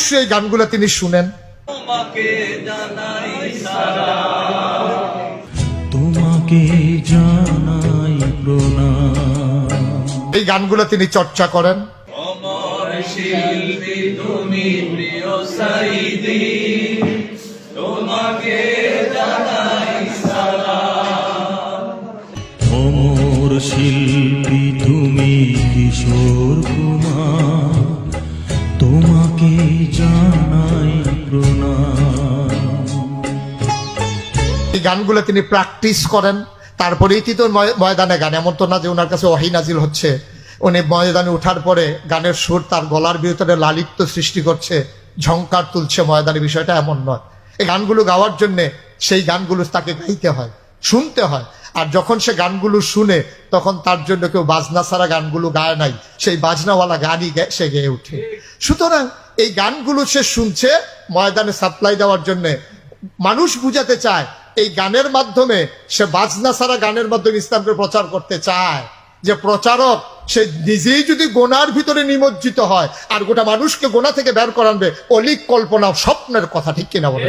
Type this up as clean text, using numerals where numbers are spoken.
অবশ্যই এই গানগুলো তিনি শুনেন। তোমাকে জানাই সালাম, তোমাকে জানাই প্রণাম। এই গানগুলো তিনি চর্চা করেন। অমর শিল্পী তুমি প্রিয় সাইদি, তোমাকে জানাই সালাম। অমর শিল্পী তুমি কিশোর কুমার, তোমাকে জানাই প্রণাম। এই গানগুলো তিনি প্র্যাকটিস করেন, তারপরেই তো ময়দানে গান। এমন তো না যে ওনার কাছে ওহী নাজিল হচ্ছে, উনি ময়দানে ওঠার পরে গানের সুর তার গলার ভিতরে লালিত্য সৃষ্টি করছে, ঝংকার তুলছে ময়দানে, বিষয়টা এমন নয়। এই গানগুলো গাওয়ার জন্যে সেই গানগুলো তাকে গাইতে হয়, শুনতে হয়। আর যখন সে গানগুলো শুনে তখন তার জন্য কেউ বাজনা ছাড়া গানগুলো গায় নাই, সেই বাজনাওয়ালা গানই সে গেয়ে উঠে। সুতরাং এই গানগুলো সে শুনছে ময়দানে সাপ্লাই দেওয়ার জন্যে। মানুষ বুঝাতে চায় এই গানের মাধ্যমে, সে বাজনা ছাড়া গানের মাধ্যমে ইসলামকে প্রচার করতে চায়, যে প্রচারক সে নিজেই যদি গোনার ভিতরে নিমজ্জিত হয় আর গোটা মানুষকে গোনা থেকে বের করানবে, অলিক কল্পনা স্বপ্নের কথা, ঠিক কিনা বলে?